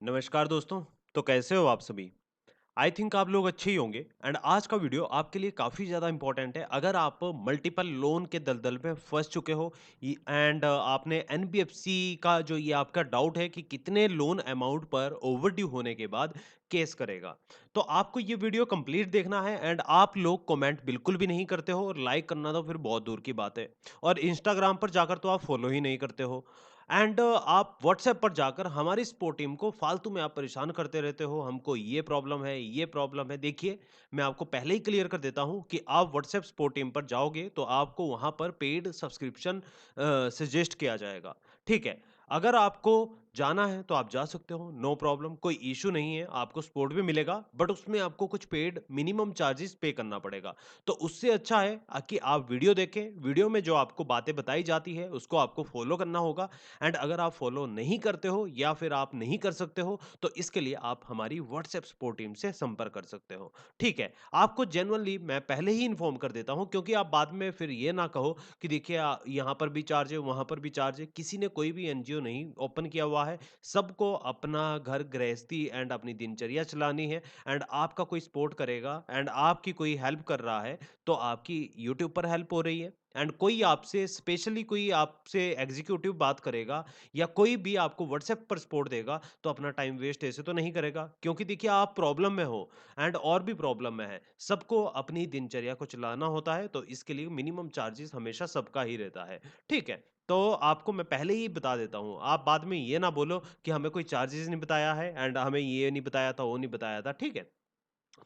नमस्कार दोस्तों। तो कैसे हो आप सभी? आई थिंक आप लोग अच्छे ही होंगे एंड आज का वीडियो आपके लिए काफ़ी ज़्यादा इम्पोर्टेंट है। अगर आप मल्टीपल लोन के दलदल में फँस चुके हो एंड आपने एनबीएफसी का जो ये आपका डाउट है कि कितने लोन अमाउंट पर ओवरड्यू होने के बाद केस करेगा। तो आपको ये वीडियो कंप्लीट देखना है एंड आप लोग कमेंट बिल्कुल भी नहीं करते हो और लाइक करना तो फिर बहुत दूर की बात है। और इंस्टाग्राम पर जाकर तो आप फॉलो ही नहीं करते हो। एंड आप व्हाट्सएप पर जाकर हमारी सपोर्ट टीम को फालतू में आप परेशान करते रहते हो, हमको ये प्रॉब्लम है, ये प्रॉब्लम है। देखिए, मैं आपको पहले ही क्लियर कर देता हूँ कि आप व्हाट्सएप सपोर्ट टीम पर जाओगे तो आपको वहाँ पर पेड सब्सक्रिप्शन सजेस्ट किया जाएगा, ठीक है? अगर आपको जाना है तो आप जा सकते हो, नो प्रॉब्लम, कोई इश्यू नहीं है, आपको सपोर्ट भी मिलेगा, बट उसमें आपको कुछ पेड मिनिमम चार्जेस पे करना पड़ेगा। तो उससे अच्छा है कि आप वीडियो देखें, वीडियो में जो आपको बातें बताई जाती है, उसको आपको फॉलो करना होगा। एंड अगर आप फॉलो नहीं करते हो या फिर आप नहीं कर सकते हो तो इसके लिए आप हमारी व्हाट्सएप सपोर्ट टीम से संपर्क कर सकते हो। ठीक है, आपको जेन्युइनली मैं पहले ही इन्फॉर्म कर देता हूं क्योंकि आप बाद में फिर ये ना कहो कि देखिए यहाँ पर भी चार्ज है, वहां पर भी चार्ज है। किसी ने कोई भी एनजीओ नहीं ओपन किया हुआ है, सबको अपना घर गृहस्थी एंड अपनी दिनचर्या चलानी है। एंड आपका कोई सपोर्ट करेगा एंड आपकी कोई हेल्प कर रहा है तो आपकी यूट्यूब पर हेल्प हो रही है। एंड कोई आपसे स्पेशली कोई आपसे एग्जीक्यूटिव बात करेगा या कोई भी आपको व्हाट्सएप पर सपोर्ट देगा तो अपना टाइम वेस्ट ऐसे तो नहीं करेगा, क्योंकि देखिए आप प्रॉब्लम में हो एंड और भी प्रॉब्लम में है। सबको अपनी दिनचर्या को चलाना होता है तो इसके लिए मिनिमम चार्जेस हमेशा सबका ही रहता है। ठीक है, तो आपको मैं पहले ही बता देता हूँ, आप बाद में ये ना बोलो कि हमें कोई चार्जेस नहीं बताया है एंड हमें ये नहीं बताया था, वो नहीं बताया था। ठीक है,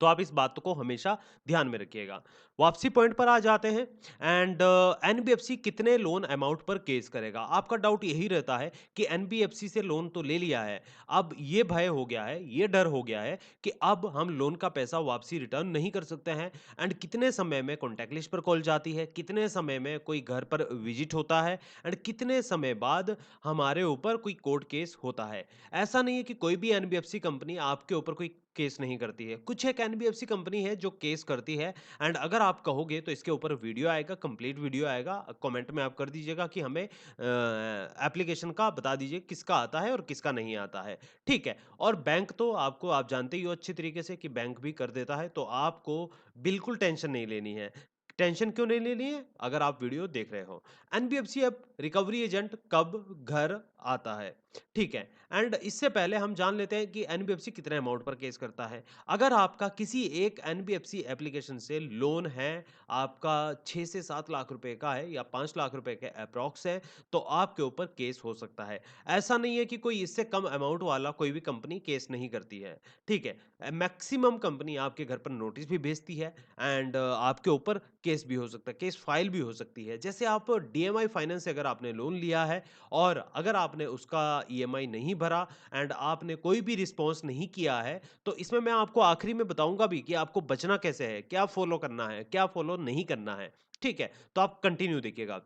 तो आप इस बात को हमेशा ध्यान में रखिएगा। वापसी पॉइंट पर आ जाते हैं। एंड एनबीएफसी कितने लोन अमाउंट पर केस करेगा? आपका डाउट यही रहता है कि एनबीएफसी से लोन तो ले लिया है, अब ये भय हो गया है, ये डर हो गया है कि अब हम लोन का पैसा वापसी रिटर्न नहीं कर सकते हैं। एंड कितने समय में कॉन्टैक्ट लिस्ट पर कॉल जाती है, कितने समय में कोई घर पर विजिट होता है एंड कितने समय बाद हमारे ऊपर कोई कोर्ट केस होता है। ऐसा नहीं है कि कोई भी एनबीएफसी कंपनी आपके ऊपर कोई केस नहीं करती है। कुछ एक एनबीएफसी कंपनी है जो केस करती है। एंड अगर आप कहोगे तो इसके ऊपर वीडियो आएगा, कंप्लीट वीडियो आएगा। कमेंट में आप कर दीजिएगा कि हमें एप्लीकेशन का बता दीजिए किसका आता है और किसका नहीं आता है। ठीक है, और बैंक तो आपको आप जानते ही हो अच्छी तरीके से कि बैंक भी कर देता है, तो आपको बिल्कुल टेंशन नहीं लेनी है। टेंशन क्यों नहीं लेनी है? अगर आप वीडियो देख रहे हो। एनबीएफसी अब रिकवरी एजेंट कब घर आता है? ठीक है, एंड इससे पहले हम जान लेते हैं कि एनबीएफसी कितने अमाउंट पर केस करता है। अगर आपका किसी एक एनबीएफसी एप्लीकेशन से लोन है, आपका 6 से 7 लाख रुपए का है या 5 लाख रुपए के अप्रॉक्स है, तो आपके ऊपर केस हो सकता है। ऐसा नहीं है कि कोई इससे कम अमाउंट वाला कोई भी कंपनी केस नहीं करती है। ठीक है, मैक्सिमम कंपनी आपके घर पर नोटिस भी भेजती है एंड आपके ऊपर केस भी हो सकता है, केस फाइल भी हो सकती है। जैसे आप डीएमआई फाइनेंस से अगर आपने लोन लिया है और अगर आपने उसका ईएमआई नहीं भरा एंड आपने कोई भी रिस्पॉन्स नहीं किया है, तो इसमें मैं आपको आखिरी में बताऊंगा भी कि आपको बचना कैसे है, क्या फॉलो करना है, क्या फॉलो नहीं करना है। ठीक है, तो आप कंटिन्यू देखिएगा।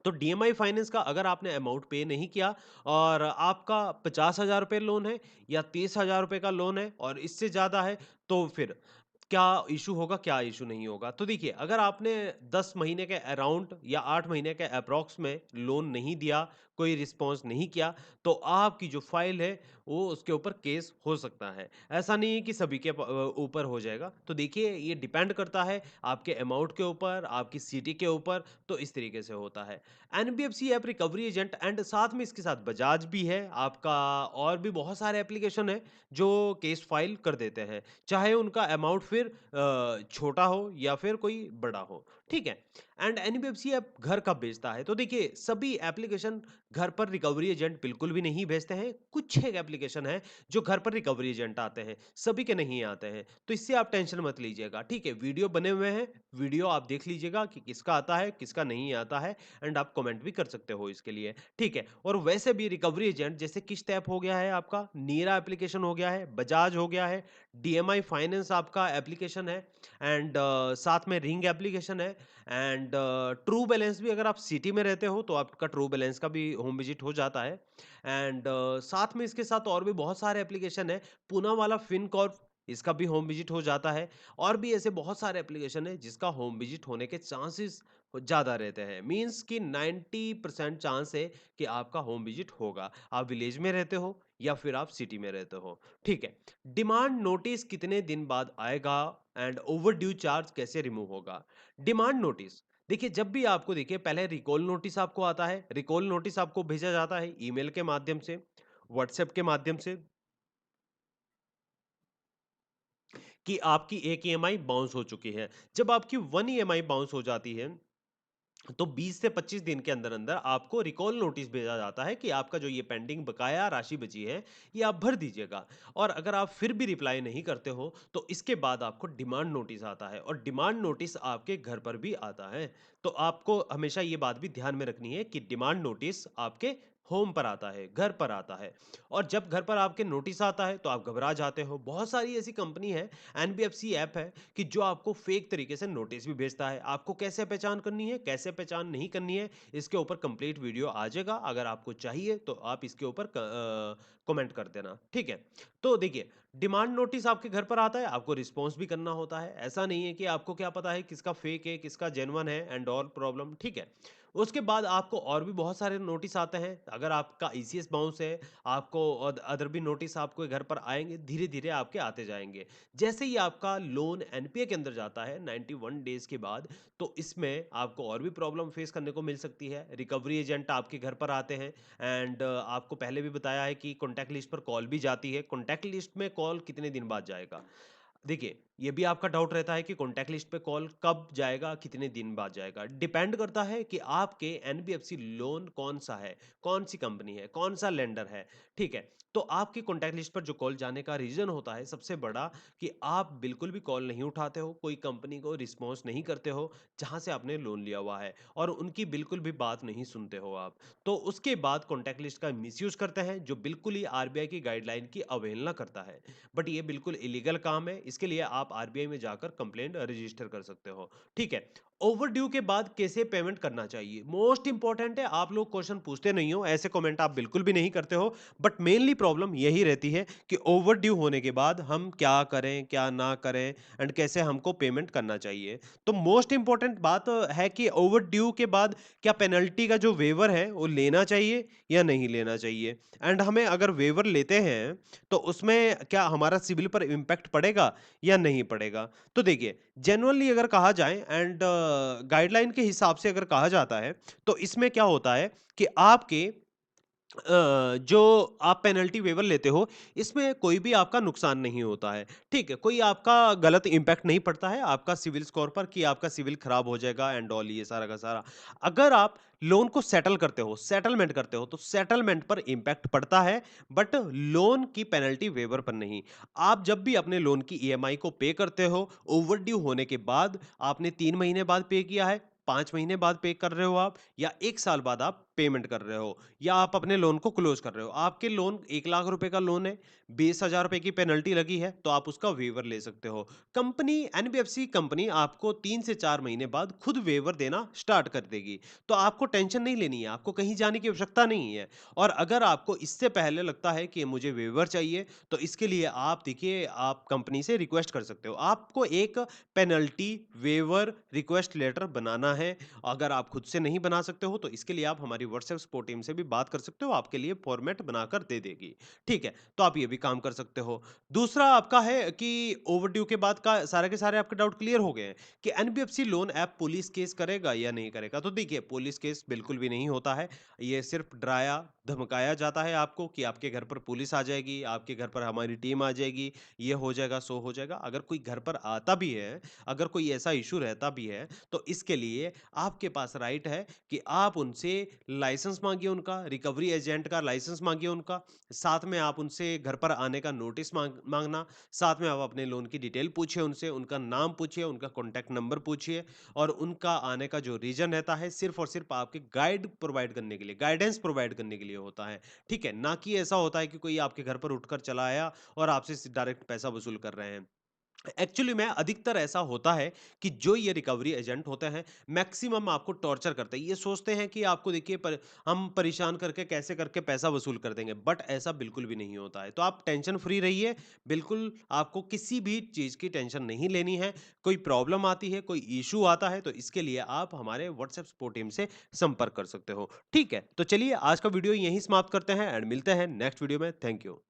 तो डीएमआई फाइनेंस का अगर आपने अमाउंट पे नहीं किया और आपका 50,000 रुपए लोन है या 30,000 रुपए का लोन है और इससे ज्यादा है, तो फिर क्या इशू होगा, क्या इशू नहीं होगा? तो देखिए, अगर आपने 10 महीने के अराउंड या 8 महीने के अप्रॉक्स में लोन नहीं दिया, कोई रिस्पॉन्स नहीं किया, तो आपकी जो फाइल है वो उसके ऊपर केस हो सकता है। ऐसा नहीं है कि सभी के ऊपर हो जाएगा। तो देखिए, ये डिपेंड करता है आपके अमाउंट के ऊपर, आपकी सिटी के ऊपर, तो इस तरीके से होता है। NBFC app recovery agent and साथ में इसके साथ बजाज भी है आपका, और भी बहुत सारे एप्लीकेशन है जो केस फाइल कर देते हैं, चाहे उनका अमाउंट फिर छोटा हो या फिर कोई बड़ा हो। ठीक है, एंड एनबीएफसी ऐप घर कब भेजता है? तो देखिए, सभी एप्लीकेशन घर पर रिकवरी एजेंट बिल्कुल भी नहीं भेजते हैं। कुछ एक एप्लीकेशन है जो घर पर रिकवरी एजेंट आते हैं, सभी के नहीं आते हैं। तो इससे आप टेंशन मत लीजिएगा। ठीक है, वीडियो बने हुए हैं, वीडियो आप देख लीजिएगा कि किसका आता है, किसका नहीं आता है। एंड आप कमेंट भी कर सकते हो इसके लिए। ठीक है, और वैसे भी रिकवरी एजेंट जैसे किस्त ऐप हो गया है आपका, नीरा एप्लीकेशन हो गया है, बजाज हो गया है, डीएमआई फाइनेंस आपका एप्लीकेशन है एंड साथ में रिंग एप्लीकेशन है एंड ट्रू बैलेंस भी, अगर आप सिटी में रहते हो तो आपका ट्रू बैलेंस का भी होम विजिट हो जाता है। एंड साथ में इसके साथ और भी बहुत सारे एप्लीकेशन है, पूना वाला फिनकॉर्प, इसका भी होम विजिट हो जाता है। और भी ऐसे बहुत सारे एप्लीकेशन है जिसका होम विजिट होने के चांसेस ज़्यादा रहते हैं, मीन्स कि 90% चांस है कि आपका होम विजिट होगा। आप विलेज में रहते हो या फिर आप सिटी में रहते हो। ठीक है, डिमांड नोटिस कितने दिन बाद आएगा एंड ओवर ड्यू चार्ज कैसे रिमूव होगा? डिमांड नोटिस, देखिए जब भी आपको देखिए पहले रिकॉल नोटिस आपको आता है, रिकॉल नोटिस आपको भेजा जाता है ईमेल के माध्यम से, व्हाट्सएप के माध्यम से, कि आपकी एक ईएमआई बाउंस हो चुकी है। जब आपकी वन ईएमआई बाउंस हो जाती है तो 20 से 25 दिन के अंदर अंदर आपको रिकॉल नोटिस भेजा जाता है कि आपका जो ये पेंडिंग बकाया राशि बची है ये आप भर दीजिएगा। और अगर आप फिर भी रिप्लाई नहीं करते हो तो इसके बाद आपको डिमांड नोटिस आता है, और डिमांड नोटिस आपके घर पर भी आता है। तो आपको हमेशा ये बात भी ध्यान में रखनी है कि डिमांड नोटिस आपके होम पर आता है, घर पर आता है। और जब घर पर आपके नोटिस आता है तो आप घबरा जाते हो। बहुत सारी ऐसी कंपनी है, एनबीएफसी ऐप है, कि जो आपको फेक तरीके से नोटिस भी भेजता है। आपको कैसे पहचान करनी है, कैसे पहचान नहीं करनी है, इसके ऊपर कंप्लीट वीडियो आ जाएगा। अगर आपको चाहिए तो आप इसके ऊपर कमेंट कर देना, ठीक है। तो देखिए, डिमांड नोटिस आपके घर पर आता है, आपको रिस्पॉन्स भी करना होता है। ऐसा नहीं है कि आपको क्या पता है किसका फेक है किसका जेन्युइन है एंड ऑल प्रॉब्लम, ठीक है। उसके बाद आपको और भी बहुत सारे नोटिस आते हैं। अगर आपका ईसीएस बाउंस है, आपको अदर भी नोटिस आपको घर पर आएंगे, धीरे धीरे आपके आते जाएंगे। जैसे ही आपका लोन एनपीए के अंदर जाता है 91 डेज के बाद, तो इसमें आपको और भी प्रॉब्लम फेस करने को मिल सकती है। रिकवरी एजेंट आपके घर पर आते हैं एंड आपको पहले भी बताया है कि कॉन्टैक्ट लिस्ट पर कॉल भी जाती है। कॉन्टैक्ट लिस्ट में कॉल कितने दिन बाद जाएगा? देखिए, ये भी आपका डाउट रहता है कि कॉन्टैक्ट लिस्ट पे कॉल कब जाएगा, कितने दिन बाद जाएगा। डिपेंड करता है कि आपके एनबीएफसी लोन कौन-सा है, कौन-सी कंपनी है, कौन-सा लेंडर है, ठीक है? तो आपकी कॉन्टैक्ट लिस्ट पर जो कॉल जाने का रीज़न होता है सबसे बड़ा, कि आप बिल्कुल भी कॉल नहीं उठाते हो, कोई कंपनी को रिस्पॉन्स नहीं करते हो, जहाँ से आपने लोन लिया हुआ है, और उनकी बिल्कुल भी बात नहीं सुनते हो आप। तो उसके बाद कॉन्टैक्ट लिस्ट का मिसयूज़ करते हैं, जो बिल्कुल ही आरबीआई की गाइडलाइन की अवहेलना करता है। बट ये बिल्कुल इलीगल काम है, इसके लिए आप आरबीआई में जाकर कंप्लेंट रजिस्टर कर सकते हो, ठीक है। ओवरड्यू के बाद कैसे पेमेंट करना चाहिए, मोस्ट इंपॉर्टेंट है। आप लोग क्वेश्चन पूछते नहीं हो, ऐसे कमेंट आप बिल्कुल भी नहीं करते हो, बट मेनली प्रॉब्लम यही रहती है कि ओवरड्यू होने के बाद हम क्या करें क्या ना करें, एंड कैसे हमको पेमेंट करना चाहिए। तो मोस्ट इंपॉर्टेंट बात है कि ओवरड्यू के बाद क्या पेनल्टी का जो वेवर है वो लेना चाहिए या नहीं लेना चाहिए। एंड हमें अगर वेवर लेते हैं तो उसमें क्या हमारा सिविल पर इम्पैक्ट पड़ेगा या नहीं पड़ेगा? तो देखिए, जेन्युइनली अगर कहा जाए एंड गाइडलाइन के हिसाब से अगर कहा जाता है, तो इसमें क्या होता है कि आपके जो आप पेनल्टी वेवर लेते हो, इसमें कोई भी आपका नुकसान नहीं होता है, ठीक है? कोई आपका गलत इम्पैक्ट नहीं पड़ता है आपका सिविल स्कोर पर, कि आपका सिविल खराब हो जाएगा एंड ऑल, ये सारा का सारा। अगर आप लोन को सेटल करते हो, सेटलमेंट करते हो, तो सेटलमेंट पर इम्पैक्ट पड़ता है, बट लोन की पेनल्टी वेवर पर नहीं। आप जब भी अपने लोन की ईएमआई को पे करते हो, ओवरड्यू होने के बाद, आपने 3 महीने बाद पे किया है, 5 महीने बाद पे कर रहे हो आप, या 1 साल बाद आप पेमेंट कर रहे हो, या आप अपने लोन को क्लोज कर रहे हो। आपके लोन 1 लाख रुपए का लोन है, 20,000 रुपए की पेनल्टी लगी है, तो आप उसका वेवर ले सकते हो। कंपनी, एनबीएफसी कंपनी आपको 3 से 4 महीने बाद खुद वेवर देना स्टार्ट कर देगी। तो आपको टेंशन नहीं लेनी है, आपको कहीं जाने की आवश्यकता नहीं है। और अगर आपको इससे पहले लगता है कि मुझे वेवर चाहिए, तो इसके लिए आप देखिए, आप कंपनी से रिक्वेस्ट कर सकते हो। आपको एक पेनल्टी वेवर रिक्वेस्ट लेटर बनाना है। अगर आप खुद से नहीं बना सकते हो, तो इसके लिए आप हमारी व्हाट्सएप सपोर्ट टीम से भी बात कर सकते हो, आपके लिए फॉर्मेट बनाकर दे देगी, ठीक है। तो आप ये भी काम कर सकते हो। दूसरा आपका है कि ओवरड्यू के बाद का सारे के सारे आपके डाउट क्लियर हो गए हैं कि NBFC loan app police case करेगा या नहीं करेगा। तो देखिए, पुलिस केस बिल्कुल भी नहीं होता है। ये सिर्फ डराया धमकाया जाता है आपको कि आपके घर पर पुलिस आ जाएगी, आपके घर पर हमारी टीम आ जाएगी, ये हो जाएगा सो हो जाएगा। अगर कोई घर पर आता भी है, अगर कोई ऐसा इशू रहता भी है, तो इसके लिए आपके पास राइट है कि आप उनसे लाइसेंस मांगिए, उनका रिकवरी एजेंट का लाइसेंस मांगिए उनका, साथ में आप उनसे घर पर आने का नोटिस मांगना, साथ में आप अपने लोन की डिटेल पूछिए उनसे, उनका नाम पूछिए, उनका कॉन्टैक्ट नंबर पूछिए, और उनका आने का जो रीजन रहता है सिर्फ और सिर्फ आपके गाइड प्रोवाइड करने के लिए, गाइडेंस प्रोवाइड करने के लिए होता है, ठीक है। ना कि ऐसा होता है कि कोई आपके घर पर उठकर चला आया और आपसे डायरेक्ट पैसा वसूल कर रहे हैं। एक्चुअली में अधिकतर ऐसा होता है कि जो ये रिकवरी एजेंट होते हैं, मैक्सिमम आपको टॉर्चर करते हैं। ये सोचते हैं कि आपको देखिए हम परेशान करके कैसे करके पैसा वसूल कर देंगे, बट ऐसा बिल्कुल भी नहीं होता है। तो आप टेंशन फ्री रहिए, बिल्कुल आपको किसी भी चीज़ की टेंशन नहीं लेनी है। कोई प्रॉब्लम आती है, कोई इश्यू आता है, तो इसके लिए आप हमारे व्हाट्सएप सपोर्ट टीम से संपर्क कर सकते हो। ठीक है, तो चलिए आज का वीडियो यहीं समाप्त करते हैं एंड मिलते हैं नेक्स्ट वीडियो में। Thank you.